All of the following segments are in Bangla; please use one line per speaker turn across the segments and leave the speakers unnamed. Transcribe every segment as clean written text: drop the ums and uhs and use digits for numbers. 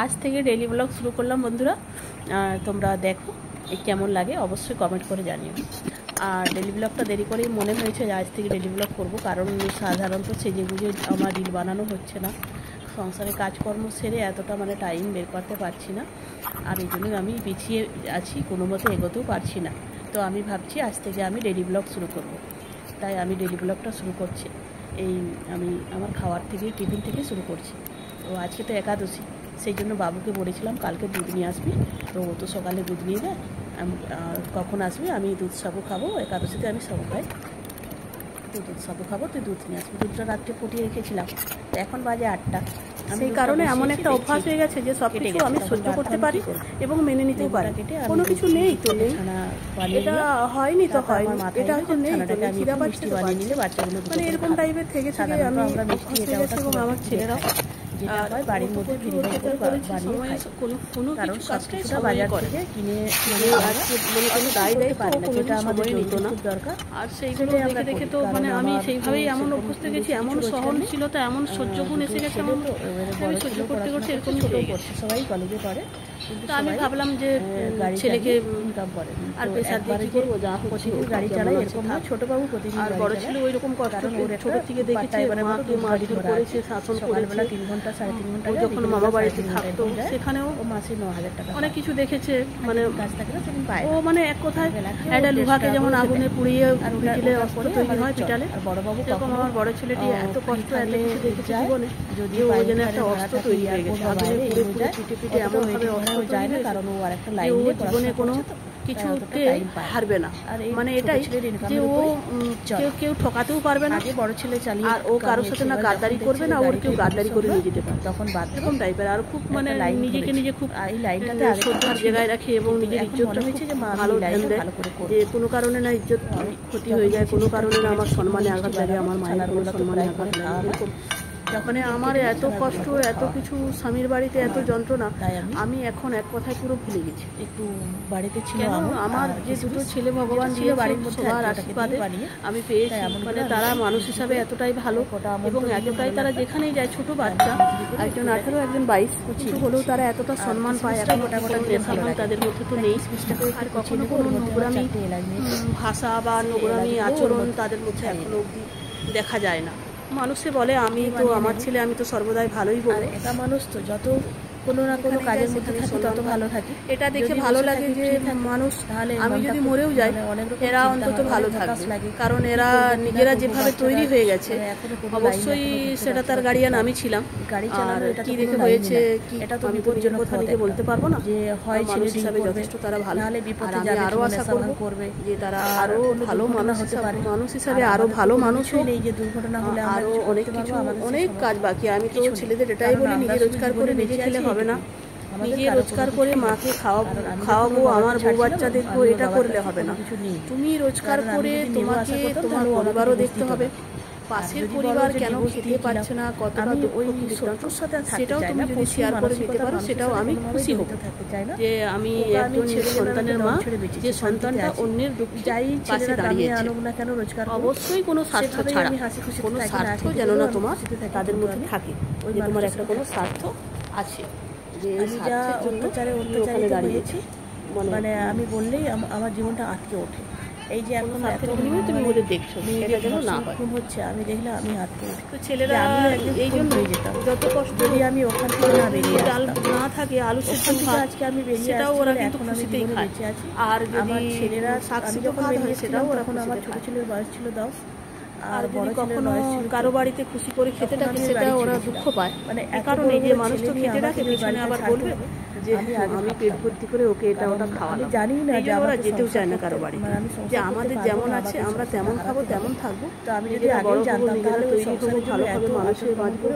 আজ থেকে ডেইলি ব্লগ শুরু করলাম বন্ধুরা। তোমরা দেখো কেমন লাগে অবশ্যই কমেন্ট করে জানিও। আর ডেইলি ব্লগটা দেরি করেই মনে হয়েছে যে আজ থেকে ডেইলি ব্লগ করবো, কারণ সাধারণত সেজে গুজে আমার রিল বানানো হচ্ছে না। সংসারে কাজকর্ম সেরে এতটা টাইম বের করতে পারছি না, আর এই জন্যই আমি পিছিয়ে আছি, কোনো মতো এগোতেও পারছি না। তো আমি ভাবছি আজ থেকে আমি ডেইলি ব্লগ শুরু করব, তাই আমি ডেইলি ব্লগটা শুরু করছি। আমি আমার খাওয়ার থেকে টিফিন থেকে শুরু করছি। তো আজকে তো একাদশী, সেই জন্য বাবুকে বলেছিলাম কালকে দুধ নিয়ে আসবি, তো ও তো সকালে দুধ নিয়ে দেয়। কখন আসবি? আমি দুধ সাবু খাবো, একাদশীতে আমি সাবু খাই, তো দুধ সাবু খাবো, তুই দুধ নিয়ে আসবি। দুধটা রাত্রে ফুটিয়ে রেখেছিলাম, তো এখন বাজে 8টা। সেই কারণে এমন একটা অভ্যাস হয়ে গেছে যে সব কিছু আমি সহ্য করতে পারি এবং মেনে নিতেও পারি। কোনো কিছু নেই তো নেই, এটা হয়নি তো হয়নি, এটা এখন নেই তো নেই, খিদা পাচ্ছি বানিয়ে নিলে বাচ্চাগুলো এরকম টাইপের থেকে থেকে আমরা মিষ্টি এটা ওটা এবং আমার ছেলেরা যেটা হয় বাড়ির মধ্যে বানিয়ে কারণ সব কিছুটা বাজার থেকে কিনে কোনো দায় দেয় পারে না, যেটা আমাদের নিত না দরকার। আর সেইগুলো দেখে দেখে তো আমি সেইভাবেই এমন অভ্যস্ত গেছি, এমন সহনশীলতা, এমন সহ্য গুণ এসে গেছে, এমন আমি সহ্য করতে করতে এরকম হয়ে গেছে। সবাই কলেজে পড়ে, তো আমি ভাবলাম যে ছেলেকে ইনকাম করে আর প্রেশার দিয়ে কি করবো, যা প্রতিদিন গাড়ি চালাই এরকম না। ছোট বাবু প্রতিদিন, আর বড় ছিল ওই রকম কষ্ট, ওর ছোট থেকে দেখেছি মাটি করেছে, শাসন করেছে 3 ঘন্টা 3.5 ঘন্টা। যখন মামা বাড়িতে থাকতো সেখানেও মাসে 9,000 টাকা অনেক কিছু দেখেছে, কাজ থাকে না সেদিন পায়। ও এক কথায় একটা লোহাকে যেমন আগুনে পুড়িয়ে পিটালে অস্ত্র তৈরি হয় পিটালে, আর বড় বাবু তখন আমার বড় ছেলেটি এত কষ্ট এত কিছু দেখেছে জীবনে, যদি ও যেন একটা অস্ত্র তৈরি হয়ে গেছে, আগুনে পুড়ে পুড়ে পিটে পিটে এমন ভাবে অস্ত্র যায় না, কারণ ও আরেকটা লাইন নিয়ে জীবনে কোনো কিছুতে হারবে না। আর এটাই যে ও কেউ ঠকাতেও পারবে না, বড় ছেলে চালিয়ে, আর ও কারোর সাথে না গাদ্দারি করবে না, ওর কেউ গাদ্দারি করে নিয়ে যেতে পারে তখন বাদ এরকম টাইপের। আর খুব নিজেকে নিজে খুব এই লাইনটাতে শ্রদ্ধার জায়গায় রাখে এবং নিজের ইজ্জতটা হচ্ছে যে ভালো ধ্যান দেয়, যে কোনো কারণে না ইজ্জত ক্ষতি হয়ে যায়, কোনো কারণে না আমার সম্মানে আঘাত লাগে, আমার মায়ের কোনো সম্মানে আঘাত লাগে। যখন আমার এত কষ্ট, এত কিছু, স্বামীর বাড়িতে এত যন্ত্রণা, আমি এখন এক কথায় পুরো ভুলে গেছি। একটু বাড়িতে ছিল আমার যে দুটো ছেলে ভগবান ছিল বাড়ির মধ্যে, সবার আশীর্বাদে আমি পেয়েছি। তারা মানুষ হিসাবে এতটাই ভালো এবং এতটাই তারা যেখানেই যায়, ছোট বাচ্চা, একজন 18 একজন 22, কিছু হলেও তারা এতটা সম্মান পায়। এখন তাদের মধ্যে তো নেই, আর কখনো কোনো নোংরামি ভাষা বা নোংরামি আচরণ তাদের মধ্যে এখনো অব্দি দেখা যায় না। মানুষে বলে আমি তো আমার ছেলে, আমি তো সর্বদাই ভালোই বলি। একা মানুষ তো যত কোনো না কোনো কাজের মধ্যে থাকি তত ভালো থাকি, এটা দেখে ভালো লাগে যে মানুষ, আমি যদি মরেও যাই এরা অন্তত ভালো থাকবে, কারণ এরা নিজেরা যেভাবে তৈরি হয়ে গেছে, অবশ্যই সেটা তার গার্ডিয়ান আমি ছিলাম। গাড়ি চালানো এটা কি দেখে হয়েছে, কি এটা তো বিপজ্জনক কথা নিজে বলতে পারবো না, যে হয় ছেলে হিসাবে যথেষ্ট তারা ভালো, নাহলে বিপদে যাবে, আরো আশা করবে যে তারা আরো ভালো মানুষ হতে পারে, মানুষ হিসাবে আরো ভালো মানুষ নেই, যে দুর্ঘটনা হলে আরো অনেক কিছু অনেক কাজ বাকি। আমি তো ছেলেদের এটাই বলি, নিজে রোজগার করে নিজে খেলে হবে না, নিজে রোজগার করে মাকে খাওয়াবো, আমার বউ বাচ্চা দেখবো, এটা করলে হবে না। তুমি রোজগার করে তোমাকে তোমার পরিবারও দেখতে হবে, পাশের পরিবার কেন খেতে পারছে না, কতটা ওই শত্রুর সাথে, সেটাও তুমি যদি শেয়ার করে দিতে পারো, সেটাও আমি খুশি হব, যে আমি একজন সন্তানের মা, যে সন্তানটা অন্যের যাই পাশে দাঁড়িয়েছে। অবশ্যই কোনো স্বার্থ ছাড়া, কোনো স্বার্থ যেন না তোমার তাদের মধ্যে থাকে, যে তোমার একটা কোনো স্বার্থ আছে, যে আমি যা অত্যাচারে দাঁড়িয়েছি, আমি বললেই আমার জীবনটা আটকে ওঠে। এই যে এখন তুমি ওদের দেখছো, এটা যেন না হচ্ছে, আমি দেখলে আমি আটকে উঠি। তো ছেলেরা এই জন্য যেতাম, যত কষ্ট যদি আমি ওখান থেকে না বেরিয়ে ডাল না থাকে, আলু সেদ্ধ আজকে আমি বেরিয়ে, সেটাও ওরা কিন্তু খুশিতেই খায়। আর যদি ছেলেরা শাক যখন বেরিয়ে, সেটাও এখন আমার ছোট ছেলের বয়স ছিল 10, আর বড় কখনো কারো বাড়িতে খুশি করে খেতে ডাকে, সেটা ওরা দুঃখ পায়। এ কারণে যে মানুষ তো খেতে ডাকে, পিছনে আবার বলবে যে আমি পেট ভর্তি করে ওকে এটা ওটা খাওয়ালাম, জানি না যে ওরা যেতেও চায় না কারো বাড়ি, যে আমাদের যেমন আছে আমরা তেমন খাবো, তেমন থাকবো। তো আমি যদি বড় জানতাম তাহলে তৈরি হবো, ভালোভাবে মানুষের বাঁচবো,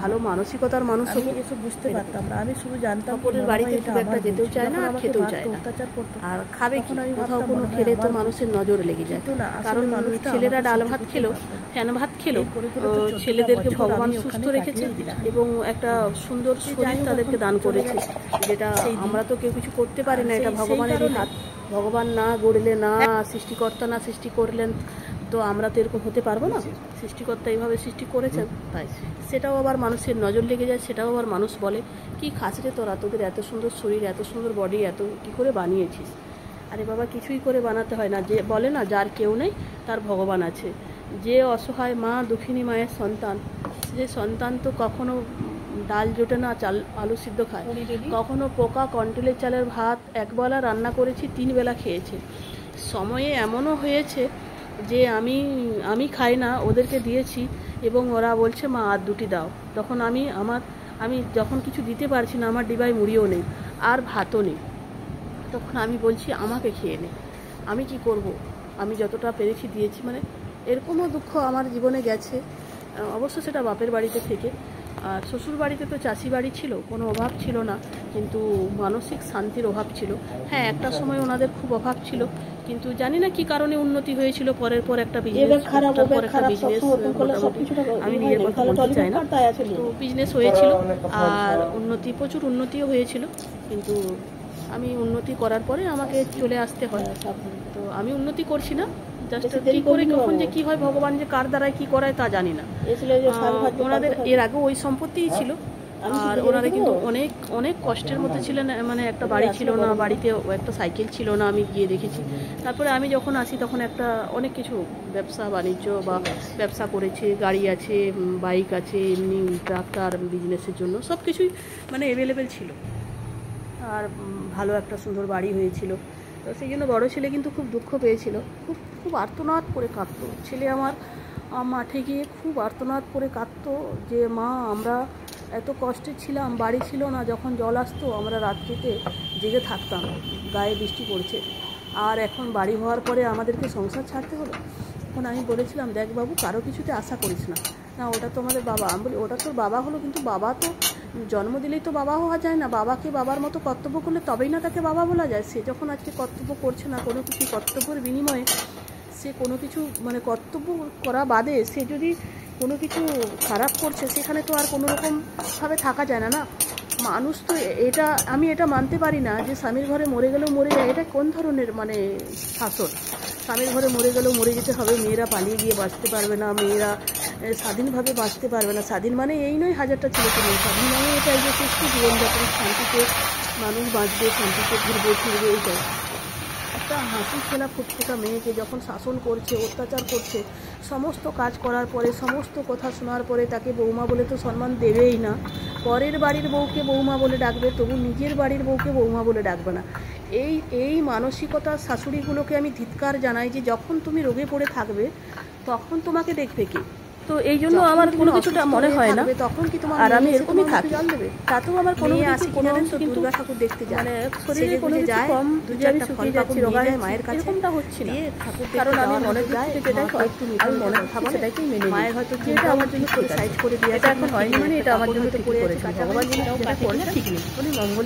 ভালো মানসিকতার মানুষ হবো, এসব বুঝতে পারতাম না। আমি শুধু জানতাম ওদের বাড়িতে খুব একটা যেতেও চায় না, আর খেতেও চায় না, আর খাবে কি, কোথাও কোনো খেলে তো মানুষের নজরে লেগে যায়। কারণ ছেলেরা ডাল ভাত খেলো, ফ্যান ভাত খেলো, ছেলেদেরকে ভগবান সুস্থ রেখেছে এবং একটা সুন্দর শরীর তাদেরকে দান করেছে, যেটা আমরা তো কেউ কিছু করতে পারি না, এটা ভগবানেরই হাত। ভগবান না গড়লে, না সৃষ্টিকর্তা না সৃষ্টি করলেন তো আমরা তো এরকম হতে পারবো না, সৃষ্টিকর্তা এইভাবে সৃষ্টি করেছেন, তাই সেটাও আবার মানুষের নজর লেগে যায়, সেটাও আবার মানুষ বলে কি খাসরে তোরা, তোদের এত সুন্দর শরীর, এত সুন্দর বডি, এত কী করে বানিয়েছিস। আরে বাবা, কিছুই করে বানাতে হয় না, যে বলে না যার কেউ নেই তার ভগবান আছে। যে অসহায় মা, দুঃখিনী মায়ের সন্তান, যে সন্তান তো কখনো ডাল জোটে না, চাল আলু সিদ্ধ খায়, কখনো পোকা কন্ট্রোলের চালের ভাত একবেলা রান্না করেছি 3 বেলা খেয়েছে। সময়ে এমনও হয়েছে যে আমি খাই না, ওদেরকে দিয়েছি এবং ওরা বলছে মা আর 2টি দাও। তখন আমি যখন কিছু দিতে পারছি না, আমার ডিবায় মুড়িও নেই আর ভাতও নেই, তখন আমি বলছি আমাকে খেয়ে নে, আমি কি করব, আমি যতটা পেরেছি দিয়েছি। মানে এরকমও দুঃখ আমার জীবনে গেছে, অবশ্য সেটা বাপের বাড়িতে থেকে। আর শ্বশুর বাড়িতে তো চাষি বাড়ি ছিল, কোনো অভাব ছিল না, কিন্তু মানসিক শান্তির অভাব ছিল। হ্যাঁ, একটা সময় ওনাদের খুব অভাব ছিল, কিন্তু জানি না কি কারণে উন্নতি হয়েছিল, পরের পর একটা বিজনেস, আমি নিজের কথা বলতে চাই না, তো বিজনেস হয়েছিল আর প্রচুর উন্নতিও হয়েছিল, কিন্তু আমি উন্নতি করার পরে আমাকে চলে আসতে হয়। তো আমি উন্নতি করছি না, জাস্ট কি করে কখন যে কি হয়, ভগবান যে কার দ্বারায় কি করায় তা জানি না। ওনাদের এর আগে ওই সম্পত্তিই ছিল, আর ওনারা কিন্তু অনেক অনেক কষ্টের মধ্যে ছিলেন। মানে একটা বাড়ি ছিল না, বাড়িতে একটা সাইকেল ছিল না, আমি গিয়ে দেখেছি। তারপরে আমি যখন আসি তখন একটা অনেক কিছু ব্যবসা বাণিজ্য বা ব্যবসা করেছে, গাড়ি আছে, বাইক আছে, এমনি ট্রাক্টর বিজনেসের জন্য সব কিছুই মানে অ্যাভেলেবেল ছিল, আর ভালো একটা সুন্দর বাড়ি হয়েছিল। তো সেই জন্য বড়ো ছেলে কিন্তু খুব দুঃখ পেয়েছিল, খুব খুব আর্তনাদ করে কাঁদতো। ছেলে আমার মাঠে গিয়ে খুব আর্তনাদ করে কাঁদতো যে মা, আমরা এত কষ্টে ছিলাম, বাড়ি ছিল না, যখন জল আসতো আমরা রাত্রিতে জেগে থাকতাম, গায়ে বৃষ্টি পড়ছে, আর এখন বাড়ি হওয়ার পরে আমাদেরকে সংসার ছাড়তে হলো। তখন আমি বলেছিলাম দেখ বাবু, কারো কিছুতে আশা করিস না, না ওটা তো আমাদের বাবা। আমি বলি ওটা তোর বাবা হলো, কিন্তু বাবা তো জন্ম দিলেই তো বাবা হওয়া যায় না, বাবাকে বাবার মতো কর্তব্য করলে তবেই না তাকে বাবা বলা যায়। সে যখন আজকে কর্তব্য করছে না, কোনো কিছু কর্তব্যের বিনিময়ে সে কোনো কিছু মানে কর্তব্য করা বাদে সে যদি কোনো কিছু খারাপ করছে, সেখানে তো আর কোনো রকমভাবে থাকা যায় না। না, মানুষ তো আমি এটা মানতে পারি না যে স্বামীর ঘরে মরে গেলেও মরে যায়। এটা কোন ধরনের মানে শাসন? স্বামীর ঘরে মরে গেলেও মরে যেতে হবে, মেয়েরা পালিয়ে গিয়ে বাঁচতে পারবে না, মেয়েরা স্বাধীনভাবে বাঁচতে পারবে না। স্বাধীন মানে এই নয় 1000টা ছেলে নেই, স্বাধীন মানে এটা যে সুস্থ জীবনযাপন, শান্তিতে মানুষ বাঁচবে, শান্তিতে ঘুরবে ফিরবে, এইটাই। একটা হাসি খেলা ফুটফুটা মেয়েকে যখন শাসন করছে, অত্যাচার করছে, সমস্ত কাজ করার পরে, সমস্ত কথা শোনার পরে তাকে বৌমা বলে তো সম্মান দেবেই না। পরের বাড়ির বউকে বৌমা বলে ডাকবে, তবু নিজের বাড়ির বউকে বৌমা বলে ডাকবে না। এই মানসিকতার শাশুড়িগুলোকে আমি ধিক্কার জানাই যে যখন তুমি রোগে পড়ে থাকবে তখন তোমাকে দেখবে কি? তো এই জন্য আমার কোনো কিছুটা মনে হয় না, তখন কি তোমার, আর আমি এরকমই থাকি, তাতেও আমার কোনো অংশ কিন্তু দুর্গা ঠাকুর দেখতে যায়, মানে শরীরে কোনো যায় কম, আমি শুকিয়ে যাচ্ছি, রোগা হয়ে মায়ের কাছে, এরকমটা হচ্ছে না, কারণ আমি মনে যায় যেটাই একটু আমি মনে ভাবো সেটাকেই মেনে মায়ের হয়তো যেটা আমার জন্য সাইজ করে দিয়ে এটা এখন হয়নি, মানে এটা আমার জন্য ঠিক করেছে ভগবান, যেটা করেছে ঠিক নেই,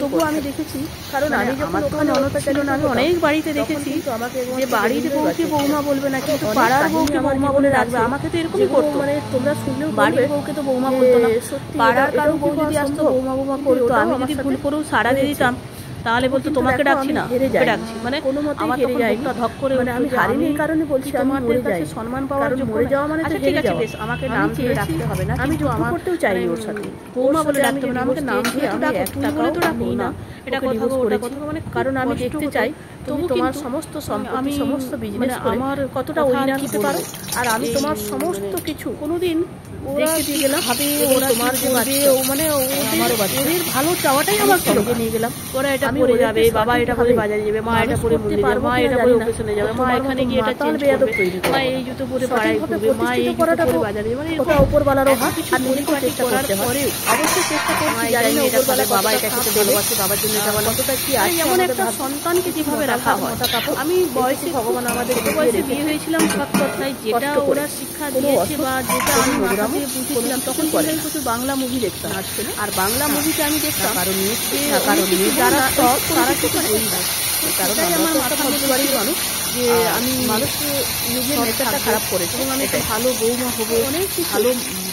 তবুও আমি দেখেছি, কারণ আমি যখন ওখানে অনতা ছিল না, আমি অনেক বাড়িতে দেখেছি যে বাড়ির বউকে বৌমা বলবে না, কিন্তু পাড়ার বউকে বৌমা বলে রাখবে। আমাকে তো এরকমই করতো, মানে তোমরা শুনলেও বাড়ির বউকে তো বৌমা বলতো না, পাড়ার কারো বউ যদি আসতো বৌমা বৌমা করতো, আমি যদি ভুল করেও সাড়া দিয়ে দিতাম তাহলে বলতো তোমাকে ডাকছি না, ওকে ডাকছি, মানে কোনো মতে হেরে যাই, ধক করে, মানে আমি হারিনি এই কারণে বলছি তোমাদের কাছে সম্মান পাওয়ার জন্য মরে যাওয়া মানে তো হেরে যাওয়া। আমাকে নাম ধরে ডাকতে হবে না, আমি যুদ্ধ করতেও চাইনি ওর সাথে, বৌমা বলে ডাকতে হবে না, আমাকে নাম ধরে তো ডাকো, তুই বলে তো ডাকো না, এটা কথা ওটা কথা, মানে কারণ আমি দেখতে চাই তুমি তোমার সমস্ত সম্পত্তি, সমস্ত বিজনেস আমার কতটা ওইনা দিতে পারো, আর আমি তোমার সমস্ত কিছু কোনোদিন দেখে দিয়ে গেলাম, ওরা তোমার যে বাড়িতে মানে ওদের ভালো চাওয়াটাই আমার সঙ্গে নিয়ে গেলাম। ওরা এটা পরে যাবে, বাবা এটা পরে বাজারে যাবে, মা এটা পরে মন্দিরে যাবে, মা এটা পরে অকেশনে যাবে, মা এখানে গিয়ে এটা চেঞ্জ করবে, মা এই জুতো পরে পাড়ায় ঘুরবে, মা এই জুতো পরে বাজারে যাবে, মানে ওটা উপরওয়ালারও হাত, আর নিজেকে চেষ্টা করতে হয়, অবশ্যই চেষ্টা করছি, জানি না উপরওয়ালা বাবা এটা খেতে ভালোবাসে, বাবার জন্য এটা বানানো, কতটা কি আছে এমন একটা সন্তানকে যেভাবে রাখা হয়। আমি বয়সে ভগবান আমাদের বয়সে বিয়ে হয়েছিলাম সব কথাই, যেটা ওরা শিক্ষা দিয়েছে বা যেটা আমি মাথা দিয়ে বুঝেছিলাম, তখন পরে আমি প্রচুর বাংলা মুভি দেখতাম, আর বাংলা মুভিতে আমি দেখতাম কারণ যারা তারা কিছু বই না, কারণ আমার মাথা মধ্যে বাড়ির মানুষ যে আমি মানুষ নিজের নেচারটা খারাপ করেছি এবং আমি একটা ভালো বৌমা হবো, অনেক ভালো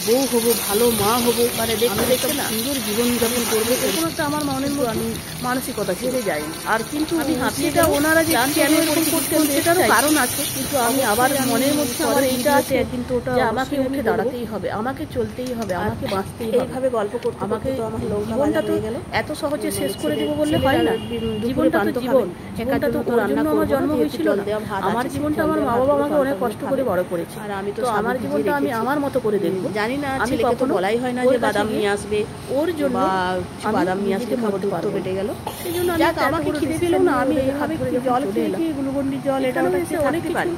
বউ হবো, ভালো মা হবো, মানে দেখতে দেখতে না সুন্দর জীবনযাপন করবো, এরকম একটা আমার মনের মধ্যে আমি মানসিকতা ছেড়ে যাইনি। আর কিন্তু আমি সেটা ওনারা যে কেন এরকম করছেন সেটারও কারণ আছে, কিন্তু আমি আবার মনের মধ্যে আমার এইটা আছে কিন্তু ওটা আমাকে উঠে দাঁড়াতেই হবে, আমাকে চলতেই হবে, আমাকে বাঁচতেই হবে। এইভাবে গল্প করতে আমাকে জীবনটা তো এত সহজে শেষ করে দেবো বললে হয় না। জীবনটা তো জীবন, জীবনটা তো ওর জন্য আমার জন্ম হয়েছিল না। আমার জীবনটা আমার মা বাবা আমাকে অনেক কষ্ট করে বড় করেছে, আর আমি তো আমার জীবনটা আমি আমার মতো করে দেখবো। জানি না, আমি কখনো বলাই হয় না যে বাদাম নিয়ে আসবে, ওর জন্য বাদাম নিয়ে আসতে খাবার তো বেটে গেল, সেই জন্য আমাকে খিদে পেল না, আমি এইভাবে জল খেয়ে গ্লুকন্ডি জল এটা অনেক পারি।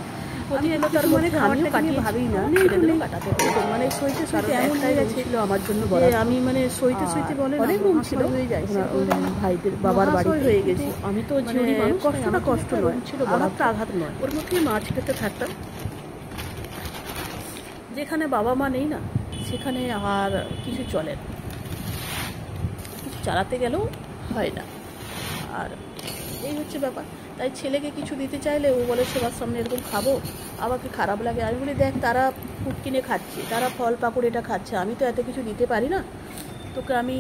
আমিও কাটিয়ে ভাবি না ছেড়ে দেবো কাটাতে, মানে সইতে সইতে এমন হয়ে গেছিল আমার জন্য, আমি মানে সইতে সইতে বলে অনেক ঘুম ছিল হয়ে যায় ভাইদের বাবার বাড়ি হয়ে গেছি। আমি তো ঝুড়ি মানুষ, কষ্টটা কষ্ট নয় ছিল, আঘাতটা আঘাত নয়, ওর মধ্যেই মাছ খেতে থাকতাম। যেখানে বাবা মা নেই না সেখানে আর কিছু চলে না, কিছু চালাতে গেলেও হয় না, আর এই হচ্ছে ব্যাপার। তাই ছেলেকে কিছু দিতে চাইলে ও বলে সবার সামনে এরকম খাবো, আমাকে খারাপ লাগে। আমি বলি দেখ, তারা ফুড কিনে খাচ্ছে, তারা ফল পাকুড় এটা খাচ্ছে, আমি তো এত কিছু দিতে পারি না তোকে। আমি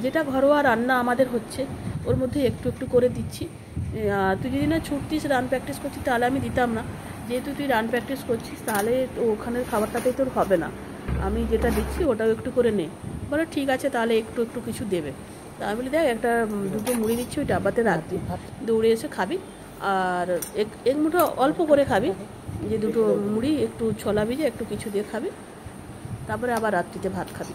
যেটা ঘরোয়া রান্না আমাদের হচ্ছে ওর মধ্যে একটু একটু করে দিচ্ছি। তুই যদি না ছুটতিস, রান প্র্যাকটিস করছিস, তাহলে আমি দিতাম না। যেহেতু তুই রান প্র্যাকটিস করছিস তাহলে তো ওখানের খাবারটাতেই তোর হবে না, আমি যেটা দিচ্ছি ওটাও একটু করে নে। বলে ঠিক আছে, তাহলে একটু একটু কিছু দেবে। তা আমি বলি দেখ, একটা দুটো মুড়ি দিচ্ছি, ওই ডাব্বাতে রাখবি, দৌড়ে এসে খাবি, আর এক মুঠো অল্প করে খাবি, যে দুটো মুড়ি একটু ছোলা ভিজে একটু কিছু দিয়ে খাবি, তারপরে আবার রাত্রিতে ভাত খাবি।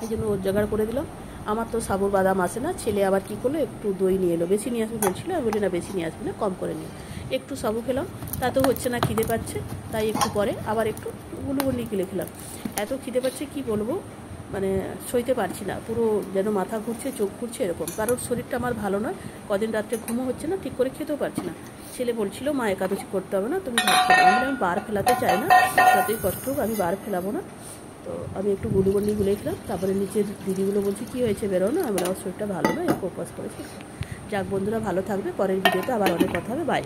এই জন্য ওর জোগাড় করে দিলাম। আমার তো সাবুর বাদাম আসে না, ছেলে আবার কী করলো, একটু দই নিয়ে এলো, বেশি নিয়ে আসবে বলছিল, আমি বলি না বেশি নিয়ে আসবি না, কম করে নিয়ে। একটু সাবু খেলাম, তাতেও হচ্ছে না, খিদে পাচ্ছে, তাই একটু পরে আবার একটু গুলুগুলি গিলে খেলাম। এত খিদে পাচ্ছে কি বলবো, মানে সইতে পারছি না, পুরো যেন মাথা ঘুরছে, চোখ ঘুরছে এরকম, কারণ শরীরটা আমার ভালো নয়, কদিন রাত্রে ঘুমও হচ্ছে না, ঠিক করে খেতেও পারছি না। ছেলে বলছিল মা একাদশী করতে হবে না, তুমি ভাত খেতে। আমি বার ফেলাতে চাই না, যতই কষ্ট হোক আমি বার ফেলাবো না। তো আমি একটু গুলুগুলি গুলে খেলাম, তারপরে নিচের দিদিগুলো বলছে কী হয়েছে, বেরো না, আমার শরীরটা ভালো নয়, একটু উপবাস করেছি। যাক বন্ধুরা, ভালো থাকবে, পরের ভিডিওতে আবার অনেক কথা হবে, বাই।